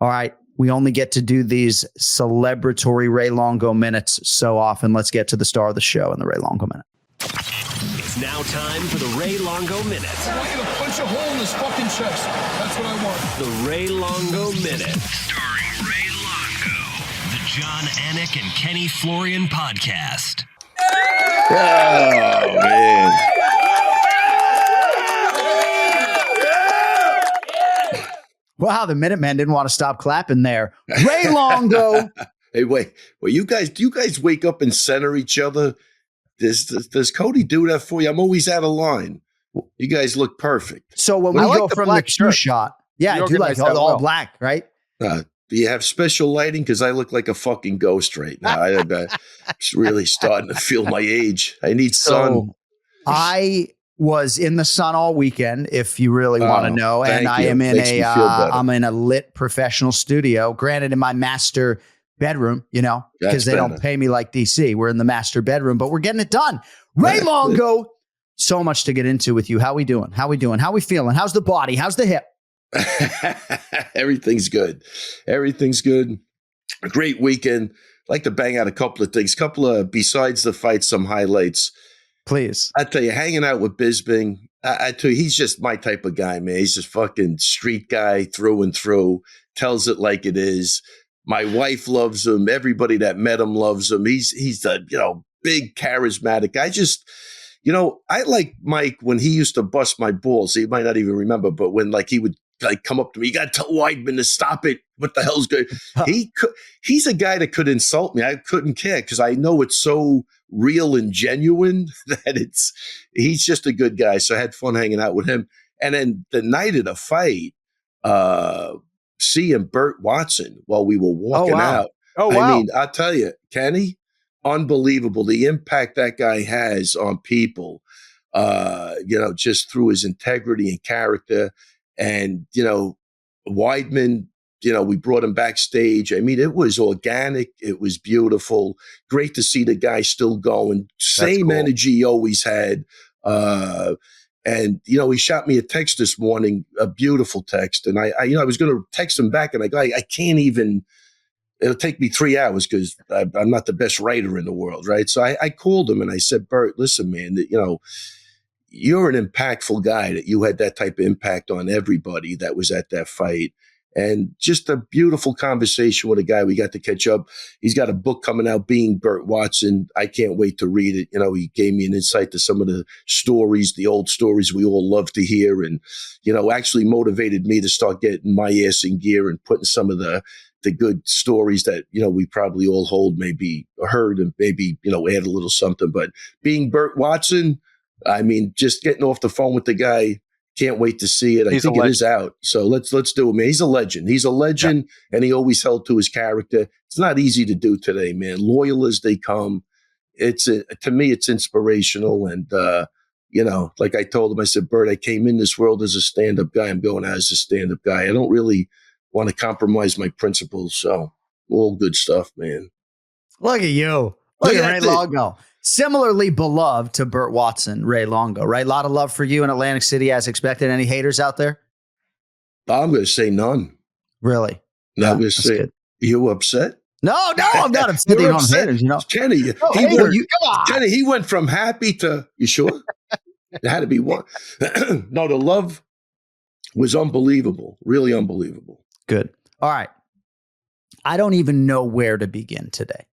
All right. We only get to do these celebratory Ray Longo minutes so often. Let's get to the star of the show in the Ray Longo minute. It's now time for the Ray Longo minute. I want you to punch a hole in his fucking chest. That's what I want. The Ray Longo minute. Starring Ray Longo. The John Anik and Kenny Florian podcast. Oh, man. Wow, the Minutemen didn't want to stop clapping there. Ray Longo. Hey, wait. Well, do you guys wake up and center each other? Does Cody do that for you? I'm always out of line. You guys look perfect. So when we go from the two shot, yeah, I do like all black, right? Do you have special lighting? Because I look like a fucking ghost right now. I'm really starting to feel my age. I need sun. I was in the sun all weekend, if you really want to know, and I am in I'm in a lit professional studio. Granted, in my master bedroom, because they don't pay me like DC. We're in the master bedroom, but we're getting it done. Ray Longo, so much to get into with you. How we doing? How we feeling? How's the body? How's the hip? Everything's good. Everything's good. A great weekend. I'd like to bang out a couple of things. Besides the fight, some highlights. Please. I tell you, hanging out with Bisbing, I tell you, he's just my type of guy, man. He's just fucking street guy through and through, tells it like it is. My wife loves him. Everybody that met him loves him. He's a, big charismatic guy. I like Mike when he used to bust my balls. He might not even remember, but when he would come up to me, you got to tell Weidman to stop it. What the hell's good? He's a guy that could insult me. I couldn't care because I know it's so real and genuine that he's just a good guy. So I had fun hanging out with him. And then the night of the fight, seeing Burt Watson while we were walking out. Oh, wow. I mean, I'll tell you, Kenny, unbelievable. The impact that guy has on people, just through his integrity and character. And, Weidman, we brought him backstage. I mean, it was organic. It was beautiful. Great to see the guy still going. Same energy he always had. And he shot me a text this morning, a beautiful text. And I was going to text him back and I go, I can't even, it'll take me 3 hours because I'm not the best writer in the world. Right. So I called him and I said, Bert, listen, man, you're an impactful guy, that you had that type of impact on everybody that was at that fight. And just a beautiful conversation with a guy. We got to catch up. He's got a book coming out, Being Burt Watson. I can't wait to read it. He gave me an insight to some of the stories, the old stories we all love to hear. And, actually motivated me to start getting my ass in gear and putting some of the good stories that, we probably all maybe heard and maybe, add a little something. But Being Burt Watson, I mean, just getting off the phone with the guy. Can't wait to see it. I think it is out. So let's do it, man. He's a legend. He's a legend, and he always held to his character. It's not easy to do today, man. Loyal as they come. To me, it's inspirational. And, like I told him, I said, Bert, I came in this world as a stand-up guy. I'm going out as a stand-up guy. I don't really want to compromise my principles. So all good stuff, man. Look at you. Look at Ray Longo. Similarly beloved to Burt Watson, Ray Longo, right? A lot of love for you in Atlantic City as expected. Any haters out there? I'm going to say none. Really? No, I'm going to say, are you upset? No, I'm not upset. You don't haters, Kenny, Kenny, he went from happy to, you sure? There had to be one. No, the love was unbelievable. Really unbelievable. Good. All right. I don't even know where to begin today.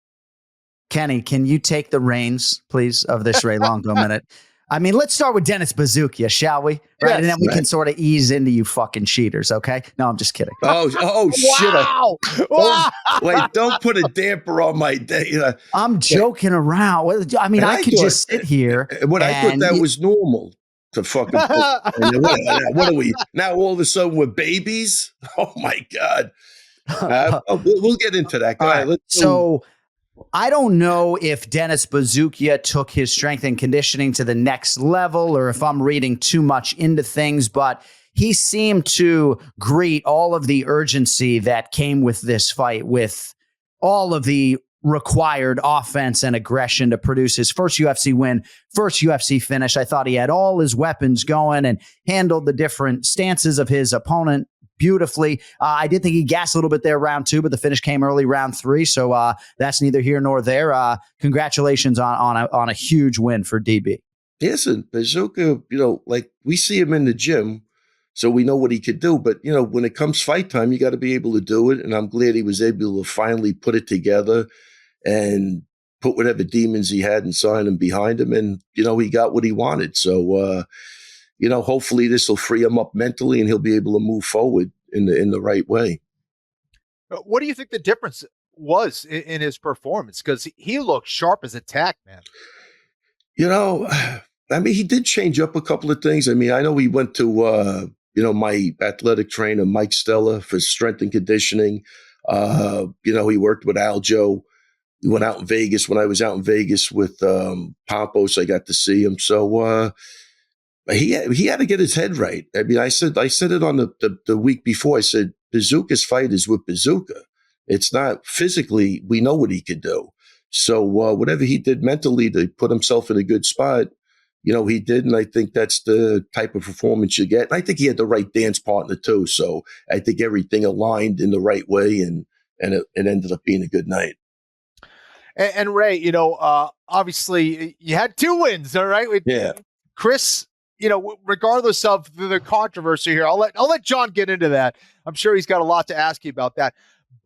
Kenny, can you take the reins, please, of this Ray Longo minute? I mean, let's start with Dennis Buzukja, shall we? Right, and then we can sort of ease into you fucking cheaters, okay? No, I'm just kidding. Oh, shit! Wow! Wait, don't put a damper on my day. I'm joking around. I mean, I could just sit here. I thought that was normal to fucking. What are we now? All of a sudden, we're babies? Oh my god! We'll get into that. Go ahead. So. I don't know if Dennis Buzukja took his strength and conditioning to the next level or if I'm reading too much into things, but he seemed to greet all of the urgency that came with this fight with all of the required offense and aggression to produce his first UFC win, first UFC finish. I thought he had all his weapons going and handled the different stances of his opponent beautifully. I did think he gassed a little bit there round 2, but the finish came early round 3. So that's neither here nor there. Congratulations on a huge win for DB. Listen, Buzukja, like we see him in the gym, so we know what he could do. But, when it comes fight time, you got to be able to do it. And I'm glad he was able to finally put it together and put whatever demons he had inside him behind him. And, he got what he wanted. So, hopefully this will free him up mentally and he'll be able to move forward in the right way. What do you think the difference was in his performance? Because he looked sharp as a tack, man. He did change up a couple of things. I know he went to, my athletic trainer, Mike Stella, for strength and conditioning. He worked with Aljo. He went out in Vegas when I was out in Vegas with Pompos. I got to see him. So he had to get his head right. I said it on the week before. I said, Buzukja's fight is with Buzukja. It's not physically. We know what he could do. So whatever he did mentally to put himself in a good spot, he did. And I think that's the type of performance you get. And I think he had the right dance partner too. So I think everything aligned in the right way and it ended up being a good night. And Ray, obviously you had 2 wins, all right? Yeah. Chris, regardless of the controversy here, I'll let John get into that. I'm sure he's got a lot to ask you about that.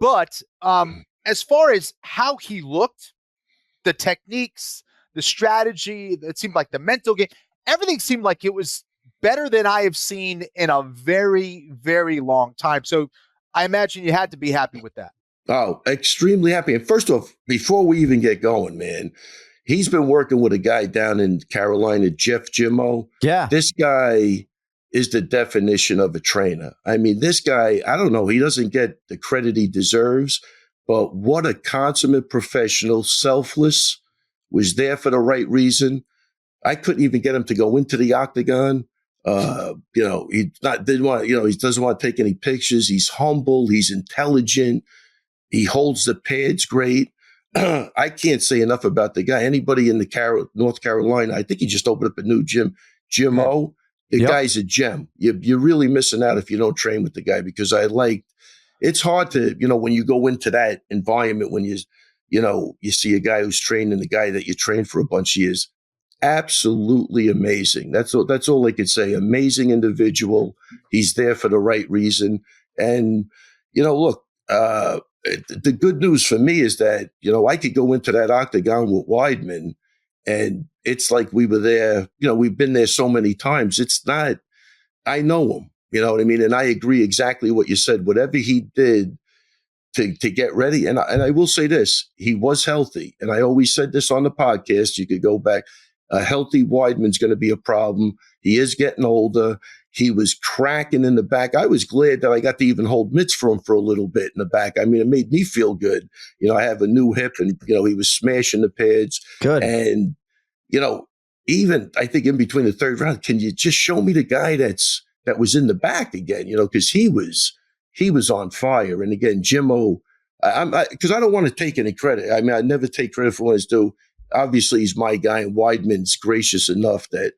But as far as how he looked, the techniques, the strategy, it seemed like the mental game, everything seemed like it was better than I have seen in a very, very long time. So I imagine you had to be happy with that. Oh, extremely happy. And first off, before we even get going, man, he's been working with a guy down in Carolina, Jeff Jimmo. Yeah. This guy is the definition of a trainer. This guy, I don't know, he doesn't get the credit he deserves, but what a consummate professional, selfless, was there for the right reason. I couldn't even get him to go into the octagon. He doesn't want to take any pictures. He's humble. He's intelligent. He holds the pads great. I can't say enough about the guy. Anybody in North Carolina, I think he just opened up a new gym. Jim O, the guy's a gem. You're really missing out if you don't train with the guy, because it's hard to, when you go into that environment, when you see a guy who's training the guy that you trained for a bunch of years. Absolutely amazing. That's all I could say. Amazing individual. He's there for the right reason. And, look, the good news for me is that, I could go into that octagon with Weidman and it's like we were there, we've been there so many times. It's not, I know him, you know what I mean? And I agree exactly what you said. Whatever he did to get ready. And I will say this, he was healthy. And I always said this on the podcast, you could go back. A healthy Weidman's going to be a problem. He is getting older. He was cracking in the back. I was glad that I got to even hold mitts for him for a little bit in the back. It made me feel good. I have a new hip and, he was smashing the pads. Good. And, even I think in between the third round, can you just show me the guy that was in the back again? Because he was on fire. And again, Jimmo, because I don't want to take any credit. I never take credit for what he's due. Obviously, he's my guy, and Weidman's gracious enough that,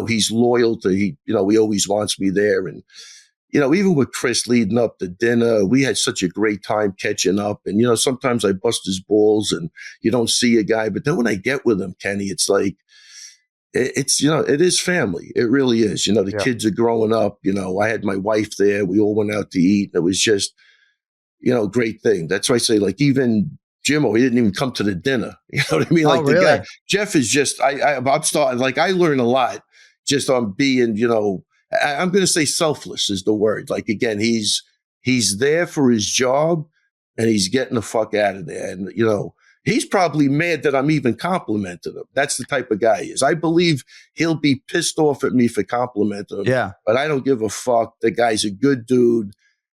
he's loyal to, he always wants me there. And, even with Chris leading up to dinner, we had such a great time catching up. And, sometimes I bust his balls and you don't see a guy. But then when I get with him, Kenny, it's like, it is family. It really is. The kids are growing up. I had my wife there. We all went out to eat. It was just, great thing. That's why I say, like, even Jimmo, he didn't even come to the dinner. You know what I mean? Like, really? The guy, Jeff is just, I'm starting, like, I learn a lot just on being, I'm going to say selfless is the word. Like, again, he's there for his job and he's getting the fuck out of there. And, he's probably mad that I'm even complimenting him. That's the type of guy he is. I believe he'll be pissed off at me for complimenting him. Yeah. But I don't give a fuck. The guy's a good dude.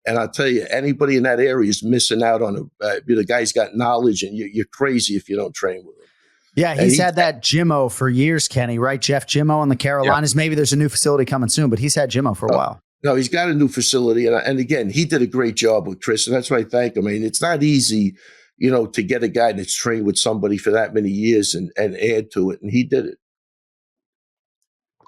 And I'll tell you, anybody in that area is missing out on the guy's got knowledge, and you're crazy if you don't train with him. Yeah, he's had that Jimmo for years, Kenny, right? Jeff Jimmo in the Carolinas. Yeah. Maybe there's a new facility coming soon, but he's had Jimmo for a while. No, he's got a new facility. And again, he did a great job with Chris, and that's why I thank him. It's not easy, to get a guy that's trained with somebody for that many years and add to it. And he did it.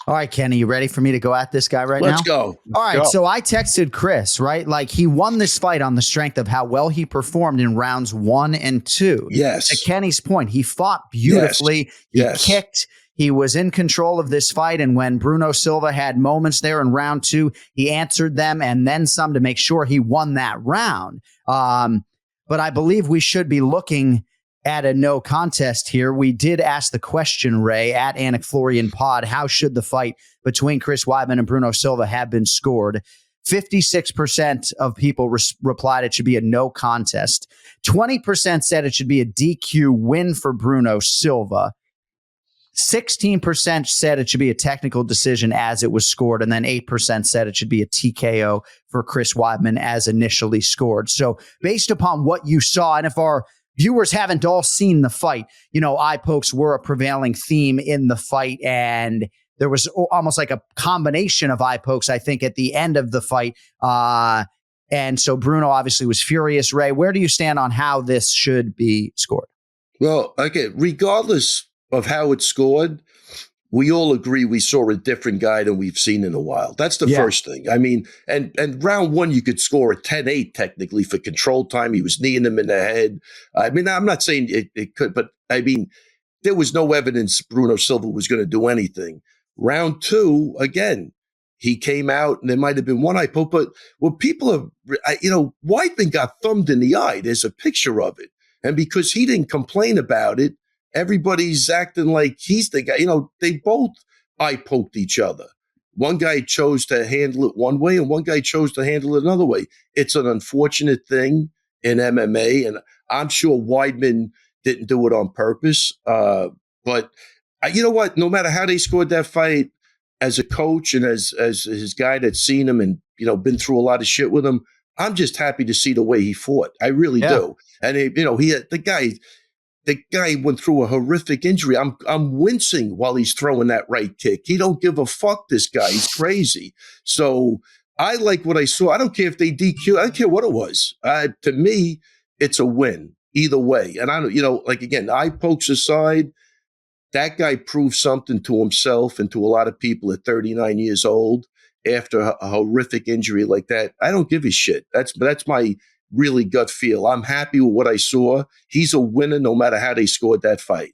All right, Kenny, you ready for me to go at this guy right now? Let's go. All right, so I texted Chris, right? Like, he won this fight on the strength of how well he performed in rounds 1 and 2. Yes. To Kenny's point, he fought beautifully. Yes. He kicked. He was in control of this fight. And when Bruno Silva had moments there in round 2, he answered them and then some to make sure he won that round. But I believe we should be looking at a no contest here. We did ask the question, Ray, at Anik Florian Pod, how should the fight between Chris Weidman and Bruno Silva have been scored? 56% of people replied it should be a no contest. 20% said it should be a DQ win for Bruno Silva. 16% said it should be a technical decision as it was scored, and then 8% said it should be a TKO for Chris Weidman as initially scored. So based upon what you saw, and if our viewers haven't all seen the fight, eye pokes were a prevailing theme in the fight, and there was almost like a combination of eye pokes, I think, at the end of the fight. And so Bruno obviously was furious. Ray, where do you stand on how this should be scored? Well, again, regardless of how it's scored, we all agree we saw a different guy than we've seen in a while. That's the first thing. I mean, and round 1, you could score a 10-8 technically for control time. He was kneeing him in the head. I mean, I'm not saying it could, but I mean, there was no evidence Bruno Silva was going to do anything. Round 2, again, he came out and there might have been one eye poke, but what people have, Weidman got thumbed in the eye. There's a picture of it. And because he didn't complain about it, everybody's acting like he's the guy. They both eye poked each other. One guy chose to handle it one way and one guy chose to handle it another way. It's an unfortunate thing in MMA, and I'm sure Weidman didn't do it on purpose. But you know what? No matter how they scored that fight, as a coach and as his guy that's seen him and been through a lot of shit with him, I'm just happy to see the way he fought. I really do. And he had the guy went through a horrific injury. I'm wincing while he's throwing that right kick. He don't give a fuck, this guy. He's crazy. So I like what I saw. I don't care if they DQ. I don't care what it was. To me, it's a win either way. And I don't, again, eye pokes aside, that guy proved something to himself and to a lot of people at 39 years old after a horrific injury like that. I don't give a shit. That's my really gut feel. I'm happy with what I saw. He's a winner no matter how they scored that fight.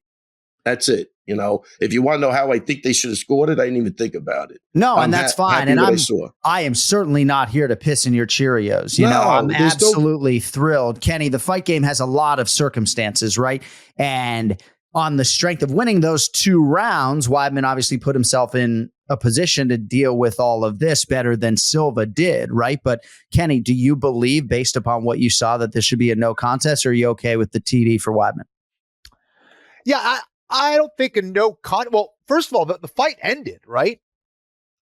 That's it. If you want to know how I think they should have scored it, I didn't even think about it. No, and that's fine. And I am certainly not here to piss in your Cheerios. I'm absolutely thrilled. Kenny, the fight game has a lot of circumstances, right? And on the strength of winning those 2 rounds, Weidman obviously put himself in a position to deal with all of this better than Silva did, right? But Kenny, do you believe, based upon what you saw, that this should be a no contest, or are you okay with the TD for Weidman? Yeah, I don't think a no contest. Well, first of all, the fight ended, right?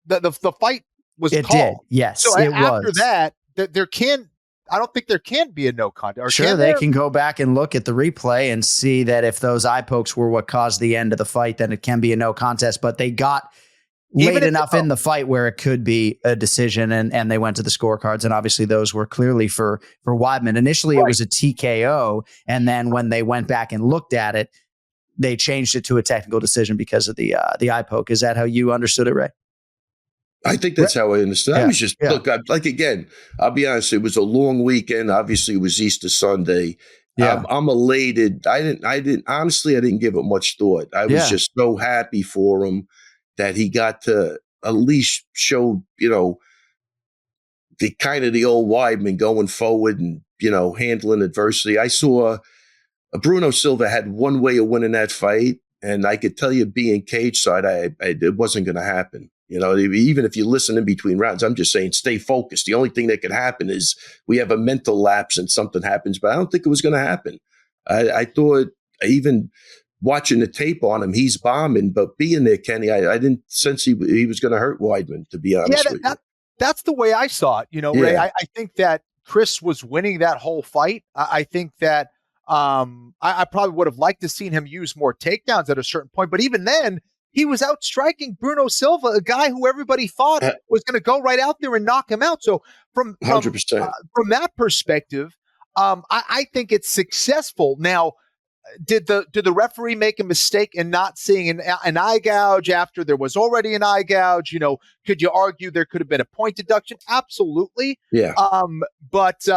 The fight was it called. Did. Yes, so it after was. that, I don't think there can be a no contest. Sure, they can go back and look at the replay and see that if those eye pokes were what caused the end of the fight, then it can be a no contest. But they got late enough in the fight where it could be a decision, and they went to the scorecards, and obviously those were clearly for Weidman. Initially, it was a TKO, and then when they went back and looked at it, they changed it to a technical decision because of the eye poke. Is that how you understood it, Ray? I think that's how I understood. I was just, look, again, I'll be honest, it was a long weekend. Obviously, it was Easter Sunday. Yeah. I'm elated. I didn't give it much thought. I was just so happy for him that he got to at least show, the kind of the old Weidman going forward and, handling adversity. I saw Bruno Silva had one way of winning that fight, and I could tell you being cage side, it wasn't going to happen. Even if you listen in between rounds, I'm just saying stay focused. The only thing that could happen is we have a mental lapse and something happens, but I don't think it was going to happen. I thought, even watching the tape on him, he's bombing, but being there, Kenny, I didn't sense he was going to hurt Weidman, to be honest with you. That's the way I saw it. Ray, I think that Chris was winning that whole fight. I think that I probably would have liked to seen him use more takedowns at a certain point, but even then, he was out striking Bruno Silva, a guy who everybody thought was going to go right out there and knock him out. So from 100%. From that perspective, I think it's successful. Now, did the referee make a mistake in not seeing an eye gouge after there was already an eye gouge? Could you argue there could have been a point deduction? Absolutely. Yeah. But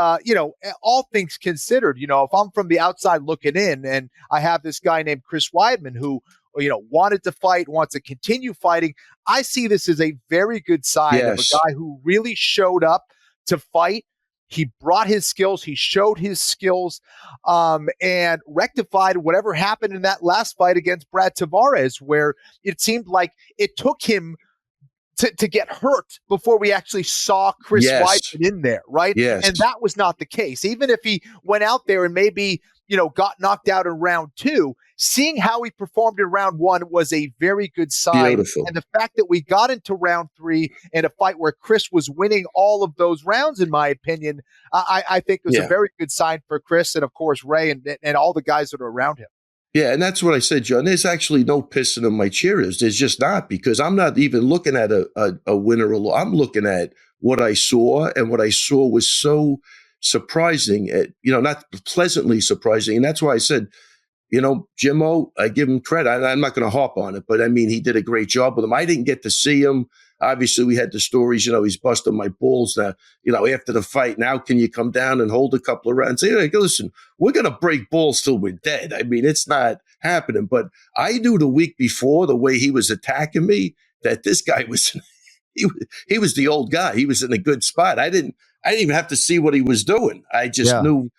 all things considered, if I'm from the outside looking in and I have this guy named Chris Weidman who, wanted to fight, wants to continue fighting, I see this as a very good sign of a guy who really showed up to fight. He brought his skills. He showed his skills and rectified whatever happened in that last fight against Brad Tavares, where it seemed like it took him to get hurt before we actually saw Chris Weidman in there, right? Yes. And that was not the case. Even if he went out there and maybe, got knocked out in round 2, seeing how he performed in round 1 was a very good sign. Beautiful. And the fact that we got into round 3 in a fight where Chris was winning all of those rounds, in my opinion, I think it was a very good sign for Chris and, of course, Ray and all the guys that are around him. Yeah, and that's what I said, John. There's actually no pissing in my cheers. There's just not, because I'm not even looking at a winner or loss. I'm looking at what I saw, and what I saw was so surprising, not pleasantly surprising. And that's why I said, Jimmo, I give him credit. I'm not going to harp on it, but I mean, he did a great job with him. I didn't get to see him. Obviously, we had the stories, he's busting my balls now, after the fight. Now, can you come down and hold a couple of rounds? Say, listen, we're going to break balls till we're dead. I mean, it's not happening. But I knew the week before, the way he was attacking me, that this guy was, he was the old guy. He was in a good spot. I didn't even have to see what he was doing. I just knew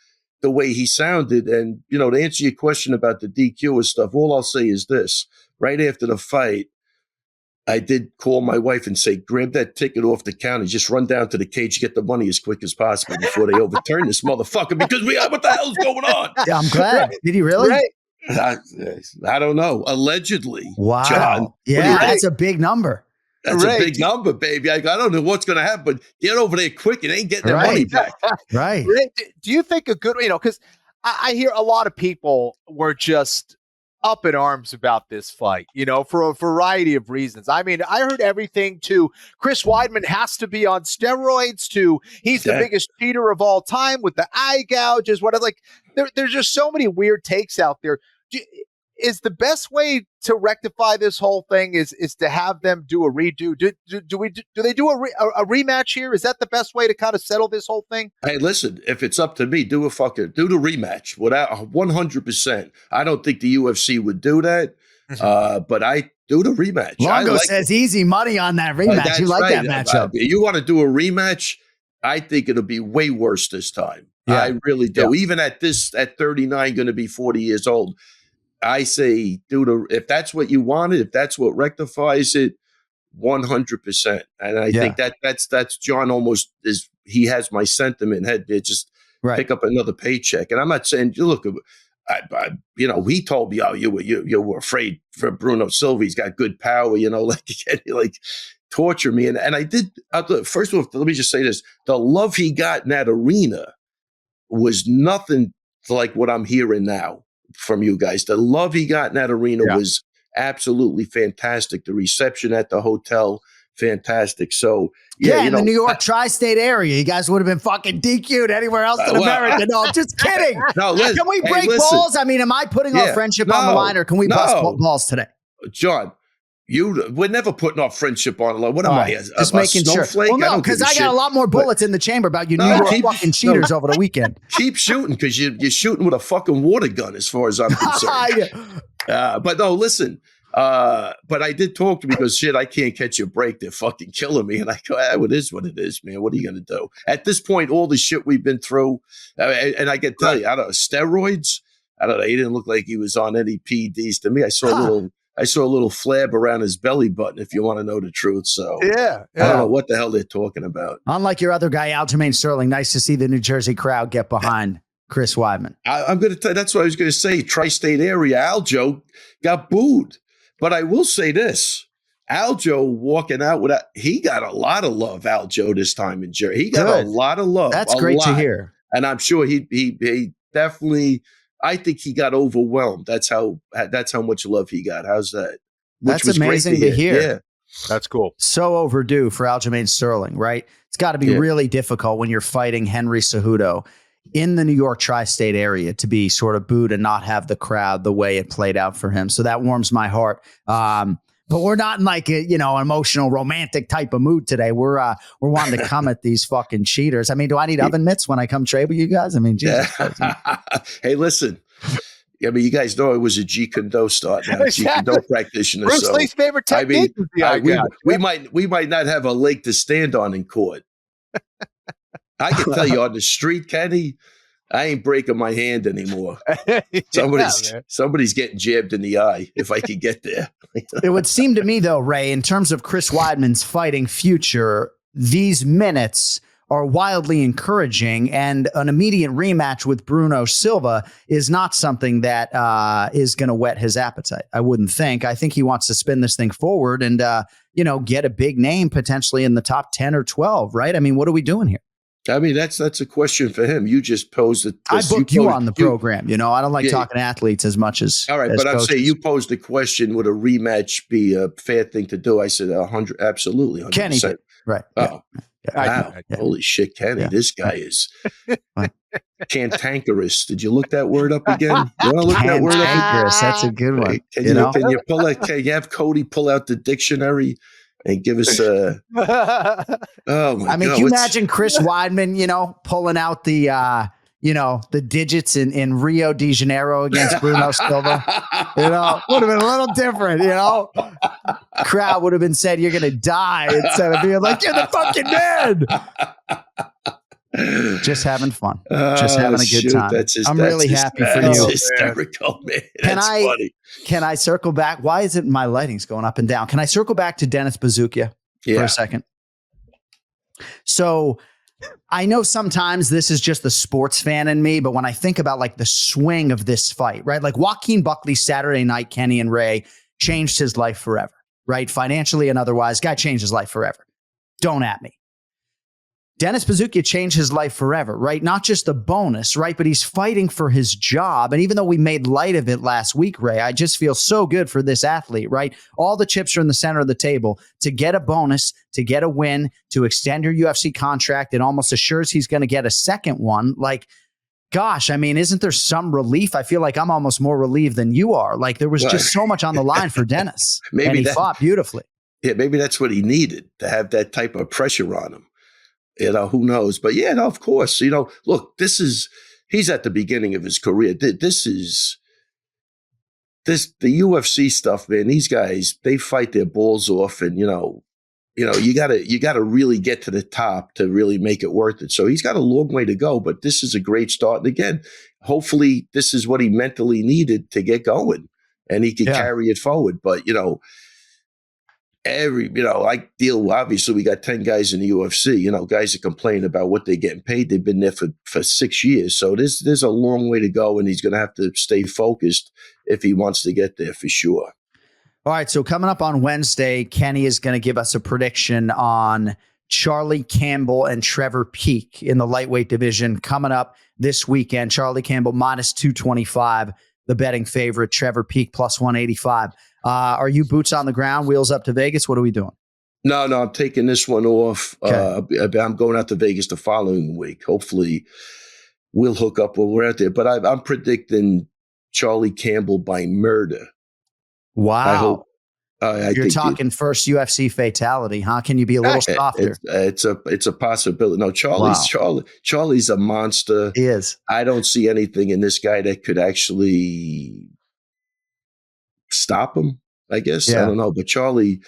the way he sounded. And, to answer your question about the DQ and stuff, all I'll say is this. Right after the fight, I did call my wife and say, grab that ticket off the counter, just run down to the cage, get the money as quick as possible before they overturn this motherfucker, because what the hell's going on? Yeah, I'm glad. Did he really? Right. I don't know. Allegedly. Wow. John, yeah, that's a big number. That's a big number, baby. I don't know what's going to happen, but get over there quick. It ain't getting their money back. Right. Do you think a good, because I hear a lot of people were just up in arms about this fight, for a variety of reasons. I mean, I heard everything to Chris Weidman has to be on steroids, to he's the biggest cheater of all time with the eye gouges. There's just so many weird takes out there. Is the best way to rectify this whole thing is to have them do a redo? Do they do a rematch here? Is that the best way to kind of settle this whole thing? Hey, listen, if it's up to me, do the rematch without 100%. I don't think the UFC would do that, but I do the rematch. Longo says easy money on that rematch. You like that matchup? You want to do a rematch? I think it'll be way worse this time. Yeah. I really do. Yeah. Even at 39, going to be 40 years old. I say, if that's what you wanted, if that's what rectifies it, 100%. And I think that's John almost is. He has my sentiment. Had to just pick up another paycheck. And I'm not saying, look, he told me, you were afraid for Bruno Silva. He's got good power, like torture me. And I did. First of all, let me just say this: the love he got in that arena was nothing like what I'm hearing now from you guys. The love he got in that arena was absolutely fantastic. The reception at the hotel, fantastic. So in the New York tri-state area, you guys would have been fucking DQ'd anywhere else in America. No, I'm just kidding. Can we break balls? I mean, am I putting our friendship on the line, or can we bust balls today? John, we're never putting our friendship on the line. What am I? Just making sure. Well, no, because I got a lot more bullets in the chamber about you New York fucking cheaters over the weekend. Keep shooting, because you're shooting with a fucking water gun, as far as I'm concerned. But no, listen. But I did talk to him, because I can't catch a break. They're fucking killing me. And I go, it is what it is, man. What are you going to do? At this point, all the shit we've been through, and I can tell you, I don't know, steroids, I don't know, he didn't look like he was on any PEDs to me. I saw a little flab around his belly button, if you want to know the truth. So I don't know what the hell they're talking about. Unlike your other guy, Aljamain Sterling, nice to see the New Jersey crowd get behind Chris Weidman. I'm going to tell you, that's what I was going to say. Tri-state area, Aljo got booed. But I will say this: Aljo walking out he got a lot of love, Aljo, this time in Jersey. He got a lot of love. That's great to hear. And I'm sure he definitely, I think he got overwhelmed. That's how much love he got. How's that? That's amazing to hear. Yeah. That's cool. So overdue for Aljamain Sterling, right? It's got to be really difficult when you're fighting Henry Cejudo in the New York tri-state area to be sort of booed and not have the crowd the way it played out for him. So that warms my heart. But we're not in like an emotional, romantic type of mood today. We're wanting to come at these fucking cheaters. I mean, do I need oven mitts when I come trade with you guys? I mean, Jesus. Hey, listen. I mean, you guys know I was a Jeet Kune Do start now, Jeet Kune Do practitioner. Bruce Lee's favorite technique. We might not have a leg to stand on in court. I can tell you on the street, Kenny, I ain't breaking my hand anymore. Somebody's getting jabbed in the eye if I could get there. It would seem to me, though, Ray, in terms of Chris Weidman's fighting future, these minutes are wildly encouraging, and an immediate rematch with Bruno Silva is not something that is going to whet his appetite. I wouldn't think. I think he wants to spin this thing forward and, get a big name potentially in the top 10 or 12, right? I mean, what are we doing here? I mean, that's a question for him. You just posed it. I booked you on the program. I don't like talking to athletes as much as. All right, as but I'm coaches. saying you posed the question: would a rematch be a fair thing to do? I said 100, absolutely. 100%. Kenny did. Right. Oh, wow! Holy shit, Kenny! Yeah. This guy is cantankerous. Did you look that word up again? You want to look that word up? Cantankerous. That's a good one. Can you pull it? Can you have Cody pull out the dictionary? And give us oh my God. Can you imagine Chris Weidman, pulling out the the digits in Rio de Janeiro against Bruno Silva? Would have been a little different, Crowd would have been said, "You're gonna die," instead of being like, "You're the fucking man." Just having fun. Just having a good time. I'm really happy for you. That's hysterical, man. That's funny. Can I circle back? Why is it my lighting's going up and down? Can I circle back to Dennis Buzukja for a second? So I know sometimes this is just the sports fan in me, but when I think about like the swing of this fight, right? Like Joaquin Buckley Saturday night, Kenny and Ray changed his life forever, right? Financially and otherwise, guy changed his life forever. Don't at me. Dennis Buzukja changed his life forever, right? Not just a bonus, right? But he's fighting for his job. And even though we made light of it last week, Ray, I just feel so good for this athlete, right? All the chips are in the center of the table to get a bonus, to get a win, to extend your UFC contract. It almost assures he's going to get a second one. Like, gosh, I mean, isn't there some relief? I feel like I'm almost more relieved than you are. Like there was just so much on the line for Dennis. And he fought beautifully. Yeah, maybe that's what he needed, to have that type of pressure on him. Who knows? But of course, look, he's at the beginning of his career. The UFC stuff, man, these guys, they fight their balls off and, you gotta really get to the top to really make it worth it. So he's got a long way to go, but this is a great start. And again, hopefully this is what he mentally needed to get going and he could carry it forward. But, obviously we got 10 guys in the UFC, guys that complain about what they're getting paid. They've been there for 6 years. So there's a long way to go and he's going to have to stay focused if he wants to get there for sure. All right. So coming up on Wednesday, Kenny is going to give us a prediction on Charlie Campbell and Trevor Peek in the lightweight division coming up this weekend. Charlie Campbell minus 225, the betting favorite. Trevor Peek plus 185. Are you boots on the ground, wheels up to Vegas? What are we doing? No, I'm taking this one off. Okay. I'm going out to Vegas the following week. Hopefully we'll hook up while we're out there. But I'm predicting Charlie Campbell by murder. Wow. I hope. You're talking first UFC fatality, huh? Can you be a little softer? It's a possibility. No, Charlie's a monster. He is. I don't see anything in this guy that could actually stop him, I guess. I don't know. But Charlie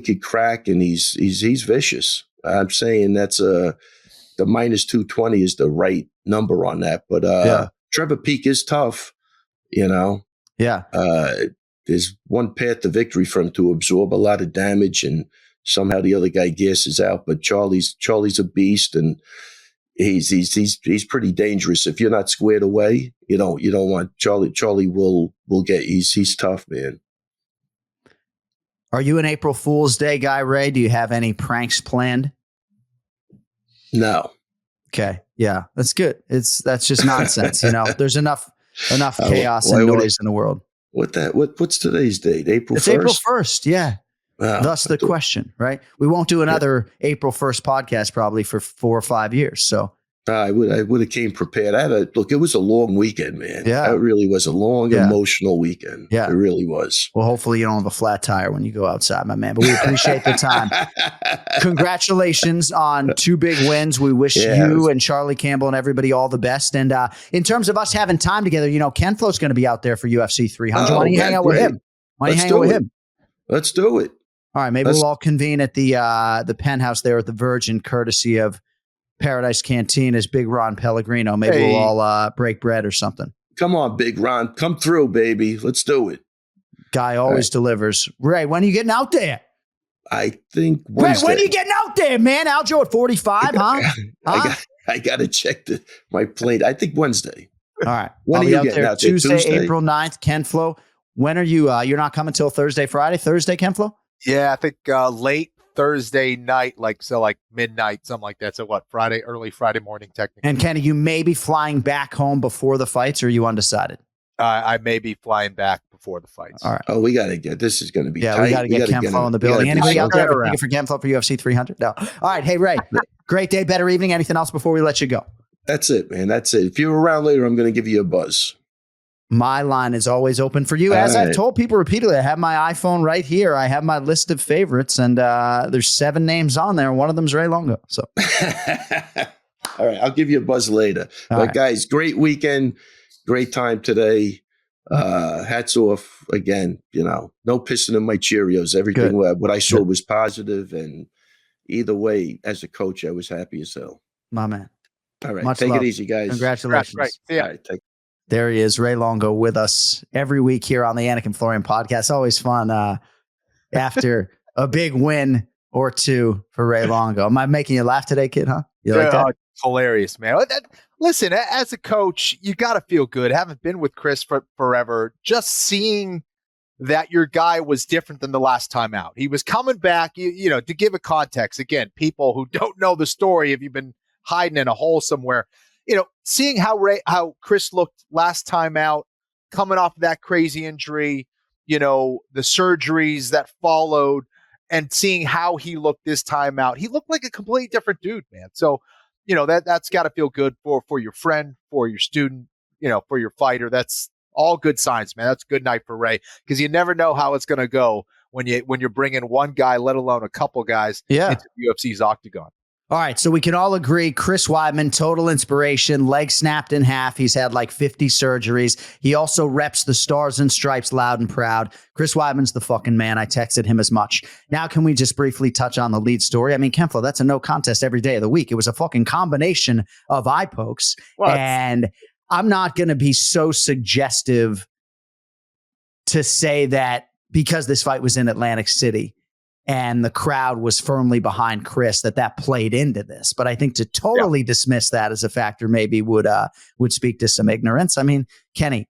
could crack and he's vicious. I'm saying that's the minus 220 is the right number on that. But Trevor Peek is tough, Yeah. There's one path to victory for him, to absorb a lot of damage and somehow the other guy gasses out. But Charlie's a beast and he's pretty dangerous. If you're not squared away, you don't want Charlie. Charlie will get. He's tough, man. Are you an April Fool's Day guy, Ray? Do you have any pranks planned? No. Okay. Yeah, that's good. That's just nonsense. There's enough chaos and noise in the world. What's today's date? April 1st? It's April 1st. Yeah. Thus the question, right? We won't do another April 1st podcast probably for 4 or 5 years. So I would have came prepared. Look, it was a long weekend, man. Yeah. It really was a long, emotional weekend. Yeah. It really was. Well, hopefully you don't have a flat tire when you go outside, my man. But we appreciate the time. Congratulations on 2 big wins. We wish you and Charlie Campbell and everybody all the best. And in terms of us having time together, Ken Flo's going to be out there for UFC 300. Why don't you hang out with him? Let's do it. All right, maybe we'll all convene at the penthouse there at the Virgin, courtesy of Paradise Canteen as Big Ron Pellegrino. Maybe we'll all break bread or something. Come on, Big Ron. Come through, baby. Let's do it. Guy always delivers. Ray, when are you getting out there? I think Wednesday. Ray, when are you getting out there, man? Aljo at 45, huh? I got to check my plane. I think Wednesday. All right. When I'll are be you out getting there out there? Tuesday, April 9th. Ken Flo. When are you? You're not coming till Thursday, Friday? Thursday, Ken Flo? Yeah, I think late Thursday night, like midnight, something like that. So what, early Friday morning, technically. And Kenny, you may be flying back home before the fights, or are you undecided? I may be flying back before the fights. All right. Oh, we got to get, this is going to be tight. We got to get Ken Flo in the building. Anybody out there ever for Ken Flo for UFC 300? No. All right. Hey, Ray, great day, better evening. Anything else before we let you go? That's it, man. That's it. If you're around later, I'm going to give you a buzz. My line is always open for you. As I've told people repeatedly, I have my iPhone right here. I have my list of favorites, and there's 7 names on there. One of them's Ray Longo. So, all right, I'll give you a buzz later. Guys, great weekend, great time today. Hats off again. No pissing in my Cheerios. Everything what I saw was positive, and either way, as a coach, I was happy as hell. My man. All right, take it easy, guys. Congratulations. Right. Yeah. All right, there he is, Ray Longo, with us every week here on the Anik Florian podcast. Always fun after a big win or two for Ray Longo. Am I making you laugh today, kid, huh? You like that? Hilarious, man. Listen, as a coach, you got to feel good. Haven't been with Chris for forever. Just seeing that your guy was different than the last time out. He was coming back, to give a context. Again, people who don't know the story, if you've been hiding in a hole somewhere, seeing how Chris looked last time out, coming off of that crazy injury, the surgeries that followed, and seeing how he looked this time out, he looked like a completely different dude, man. So, that's got to feel good for your friend, for your student, for your fighter. That's all good signs, man. That's a good night for Ray, because you never know how it's going to go when you're bringing one guy, let alone a couple guys, into the UFC's octagon. All right, so we can all agree Chris Weidman, total inspiration, leg snapped in half. He's had like 50 surgeries. He also reps the stars and stripes loud and proud. Chris Weidman's the fucking man. I texted him as much. Now, can we just briefly touch on the lead story? I mean, Ken Flo, that's a no contest every day of the week. It was a fucking combination of eye pokes. And I'm not going to be so suggestive to say that because this fight was in Atlantic City and the crowd was firmly behind Chris, that played into this. But I think to totally dismiss that as a factor maybe would speak to some ignorance. I mean, Kenny,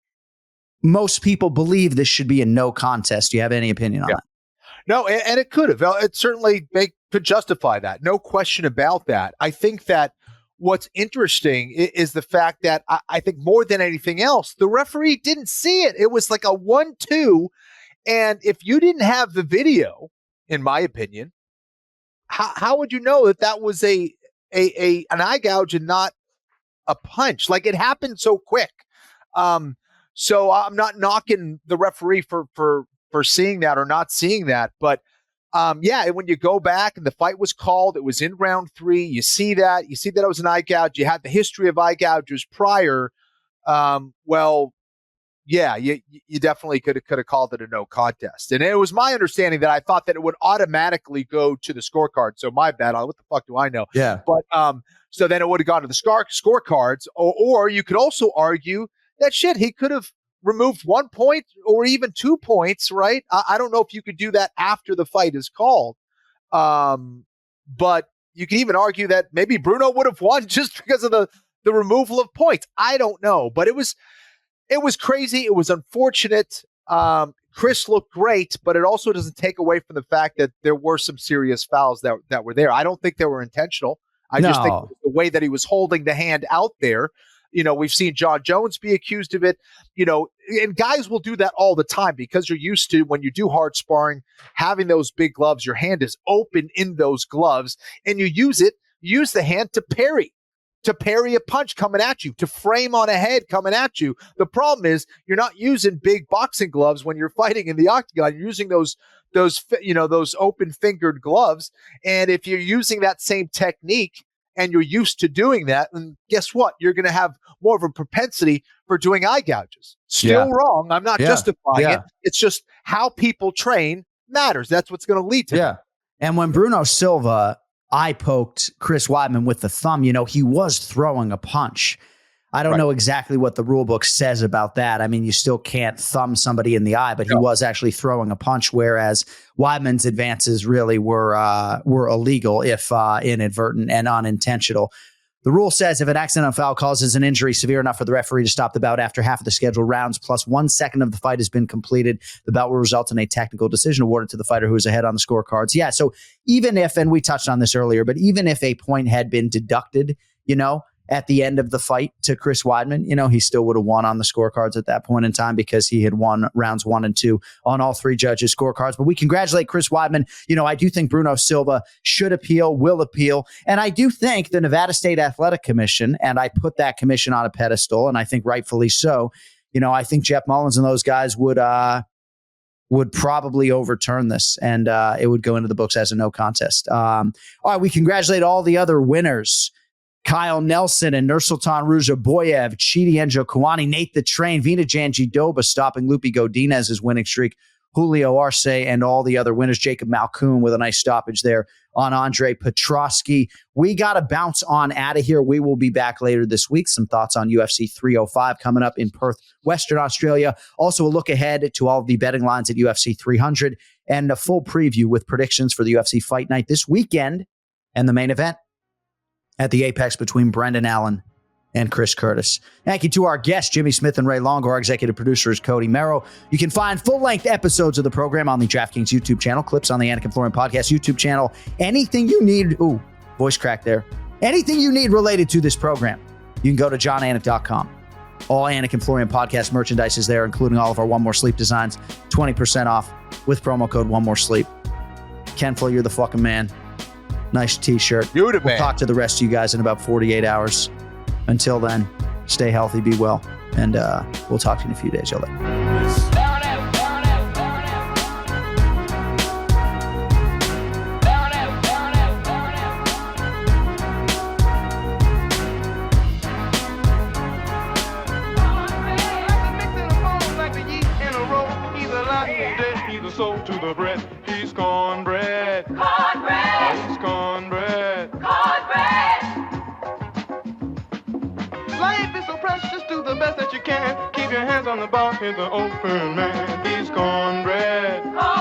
most people believe this should be a no contest. Do you have any opinion on that? No, and it could have. It certainly could justify that. No question about that. I think that what's interesting is the fact that I think more than anything else, the referee didn't see it. It was like a 1-2. And if you didn't have the video, in my opinion, how would you know that was an eye gouge and not a punch? Like, it happened so quick. So I'm not knocking the referee for seeing that or not seeing that, but when you go back and the fight was called, it was in round 3. You see that it was an eye gouge. You had the history of eye gouges prior. You definitely could have called it a no contest. And it was my understanding that I thought that it would automatically go to the scorecard. So my bad. What the fuck do I know? Yeah. But so then it would have gone to the scorecards, or you could also argue that he could have removed 1 point or even 2 points, right? I don't know if you could do that after the fight is called. But you can even argue that maybe Bruno would have won just because of the removal of points. I don't know, but it was crazy. It was unfortunate. Chris looked great, but it also doesn't take away from the fact that there were some serious fouls that were there. I don't think they were intentional. I just think it was the way that he was holding the hand out there. We've seen John Jones be accused of it, and guys will do that all the time because you're used to, when you do hard sparring, having those big gloves, your hand is open in those gloves and you use the hand to parry. to parry a punch coming at you, to frame on a head coming at you. The problem is you're not using big boxing gloves when you're fighting in the octagon. You're using those open-fingered gloves. And if you're using that same technique and you're used to doing that, then guess what? You're going to have more of a propensity for doing eye gouges. Still wrong. I'm not justifying it. It's just how people train matters. That's what's going to lead to it. And when Bruno Silva eye poked Chris Weidman with the thumb, he was throwing a punch. I don't know exactly what the rule book says about that. I mean, you still can't thumb somebody in the eye, but he was actually throwing a punch, whereas Weidman's advances really were illegal if inadvertent and unintentional. The rule says if an accidental foul causes an injury severe enough for the referee to stop the bout after half of the scheduled rounds plus 1 second of the fight has been completed, the bout will result in a technical decision awarded to the fighter who is ahead on the scorecards. Yeah, so even if, and we touched on this earlier, but even if a point had been deducted, at the end of the fight to Chris Weidman, he still would have won on the scorecards at that point in time because he had won rounds 1 and 2 on all 3 judges' scorecards. But we congratulate Chris Weidman. I do think Bruno Silva should appeal, will appeal. And I do think the Nevada State Athletic Commission, and I put that commission on a pedestal, and I think rightfully so, I think Jeff Mullins and those guys would probably overturn this, and it would go into the books as a no contest. All right, we congratulate all the other winners. Kyle Nelson and Nursultan Rujaboyev, Chidi Njokuani, Nate the Train, Vina Janjidoba stopping Lupi Godinez's winning streak, Julio Arce, and all the other winners. Jacob Malkoon with a nice stoppage there on Andre Petrosky. We got to bounce on out of here. We will be back later this week. Some thoughts on UFC 305 coming up in Perth, Western Australia. Also a look ahead to all of the betting lines at UFC 300 and a full preview with predictions for the UFC Fight Night this weekend and the main event at the Apex between Brendan Allen and Chris Curtis. Thank you to our guests, Jimmy Smith and Ray Longo. Our executive producer is Cody Merrow. You can find full-length episodes of the program on the DraftKings YouTube channel, clips on the Anik Florian Podcast YouTube channel. Anything you need, voice crack there. Anything you need related to this program, you can go to johnanik.com. All Anik Florian Podcast merchandise is there, including all of our One More Sleep designs, 20% off with promo code One More Sleep. Ken Flo, you're the fucking man. Nice t-shirt. You're the man. We'll talk to the rest of you guys in about 48 hours. Until then, stay healthy, be well, and we'll talk to you in a few days. Y'all later. To the bread, he's cornbread. Cornbread. He's cornbread. Cornbread. Life is so precious, do the best that you can. Keep your hands on the bar, hit the open man. He's cornbread. Cornbread.